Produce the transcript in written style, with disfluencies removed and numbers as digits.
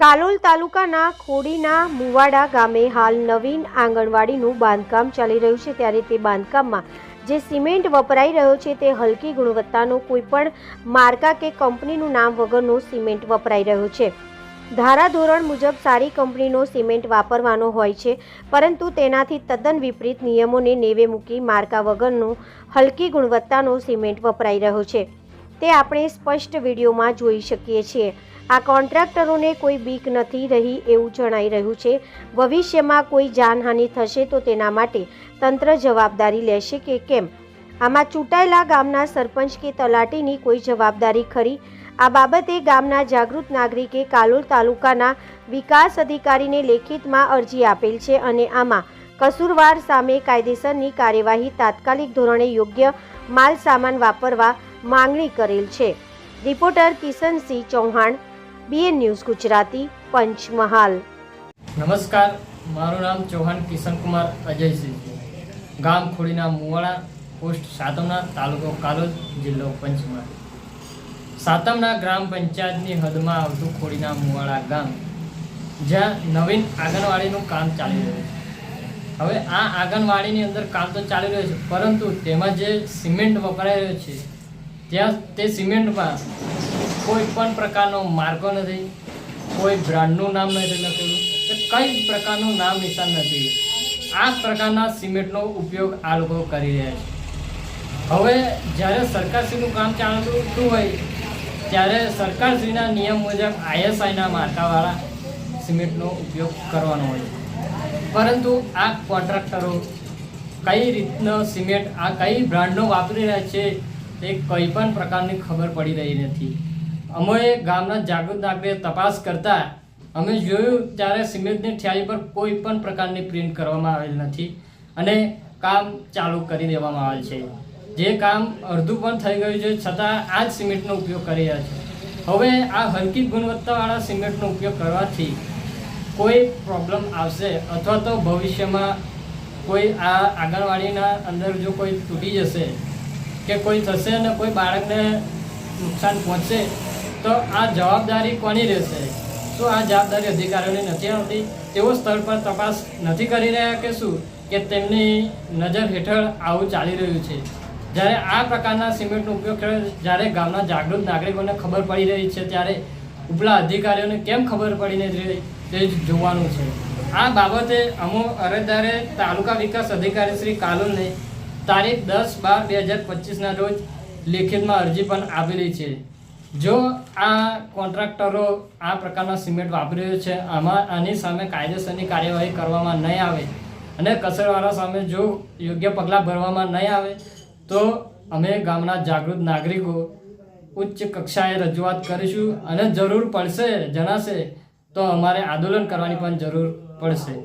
કાલોલ તાલુકાના ખોડીના મુવાડા ગામે હાલ નવીન આંગણવાડીનું બાંધકામ ચાલી રહ્યું છે, ત્યારે તે બાંધકામમાં જે સિમેન્ટ વપરાઈ રહ્યો છે તે હલકી ગુણવત્તાનો કોઈપણ માર્કા કે કંપનીનું નામ વગરનો સિમેન્ટ વપરાઈ રહ્યો છે। ધારાધોરણ મુજબ સારી કંપનીનો સિમેન્ટ વાપરવાનો હોય છે, પરંતુ તેનાથી તદ્દન વિપરીત નિયમોને નેવે મૂકી માર્કા વગરનો હલકી ગુણવત્તાનો સિમેન્ટ વપરાઈ રહ્યો છે, તે આપણે સ્પષ્ટ વિડીયોમાં જોઈ શકીએ છીએ। આ કોન્ટ્રાક્ટરોને કોઈ બીક નથી રહી એવું જણાઈ રહ્યું છે। ભવિષ્યમાં કોઈ જાનહાનિ થશે તો તેના માટે તંત્ર જવાબદારી લેશે કે કેમ, આમાં ચૂંટાયેલા ગામના સરપંચ કે તલાટીની કોઈ જવાબદારી ખરી? આ બાબતે ગામના જાગૃત નાગરિકે કાલોલ તાલુકાના વિકાસ અધિકારીને લેખિતમાં અરજી આપેલ છે અને આમાં કસૂરવાર સામે કાયદેસરની કાર્યવાહી તાત્કાલિક ધોરણે યોગ્ય માલ સામાન વાપરવા માંગણી કરેલ છે। Reporter Kishansinh Chauhan, BN news Gujarati, Panchmahal. નમસ્કાર, મારું નામ ચૌહાણ કિશનકુમાર અજયસિંહ, ગામ ખોડીના મુવાડા, પોસ્ટ સાતમના, તાલુકો કાલોલ, જિલ્લો પંચમહાલ। સાતમના ગ્રામ પંચાયતની હદમાં આવતું ખોડીના મુવાડા ગામ, જ્યાં નવીન આંગણવાડીનું કામ ચાલી રહ્યું છે। હવે આ આંગણવાડીની અંદર કામ તો ચાલી રહ્યું છે, પરંતુ તેમાં જે સિમેન્ટ વપરાઈ રહ્યો છે ત્યાં તે સિમેન્ટમાં કોઈ પણ પ્રકારનો માર્કો નથી, કોઈ બ્રાન્ડનું નામ નથી લખેલું, કે કઈ જ પ્રકારનું નામ નિશાન નથી। આ પ્રકારના સિમેન્ટનો ઉપયોગ આ લોકો કરી રહ્યા છે। હવે જ્યારે સરકારશ્રીનું કામ ચાલતું હોય ત્યારે સરકારશ્રીના નિયમ મુજબ ISIના માર્કાવાળા સિમેન્ટનો ઉપયોગ કરવાનો હોય, પરંતુ આ કોન્ટ્રાક્ટરો કઈ રીતનો સિમેન્ટ, આ કઈ બ્રાન્ડનો વાપરી રહ્યા છે તે કંઈ પણ પ્રકારની ખબર પડી રહી નથી। અમે ગામના જાગૃત નાગરિકે તપાસ કરતા અમે જોયું ત્યારે સિમેન્ટની થેલી પર કોઈ પણ પ્રકારની પ્રિન્ટ કરવામાં આવેલ નથી અને કામ ચાલુ કરી દેવામાં આવેલ છે। જે કામ અડધું પણ થઈ ગયું છે છતાં આ જ સિમેન્ટનો ઉપયોગ કરી રહ્યા છે। હવે આ હલકી ગુણવત્તાવાળા સિમેન્ટનો ઉપયોગ કરવાથી કોઈ પ્રોબ્લેમ આવશે અથવા તો ભવિષ્યમાં કોઈ આ આંગણવાડીના અંદર જો કોઈ તૂટી જશે કે કોઈ થશે અને કોઈ બાળકને નુકસાન પહોંચશે તો આ જવાબદારી કોની રહેશે? શું આ જવાબદારી અધિકારીઓને નથી આવતી? તેઓ સ્થળ પર તપાસ નથી કરી રહ્યા કે શું, કે તેમની નજર હેઠળ આવું ચાલી રહ્યું છે? જ્યારે આ પ્રકારના સિમેન્ટનો ઉપયોગ કરે, જ્યારે ગામના જાગૃત નાગરિકોને ખબર પડી રહી છે ત્યારે ઉપલા અધિકારીઓને કેમ ખબર પડી નથી રહી તે જ જોવાનું છે। આ બાબતે અમો અરજદારે તાલુકા વિકાસ અધિકારી શ્રી કાલોલને તારીખ 10/12/2025ના રોજ લેખિતમાં અરજી પણ આપેલી છે। જો આ કોન્ટ્રાક્ટરો આ પ્રકારના સિમેન્ટ વાપરી રહ્યો છે, આની સામે કાયદેસરની કાર્યવાહી કરવામાં નહીં આવે અને કસરવાળા સામે જો યોગ્ય પગલાં ભરવામાં નહીં આવે તો અમે ગામના જાગૃત નાગરિકો ઉચ્ચ કક્ષાએ રજૂઆત કરીશું અને જરૂર પડશે, જણાશે તો અમારે આંદોલન કરવાની પણ જરૂર પડશે।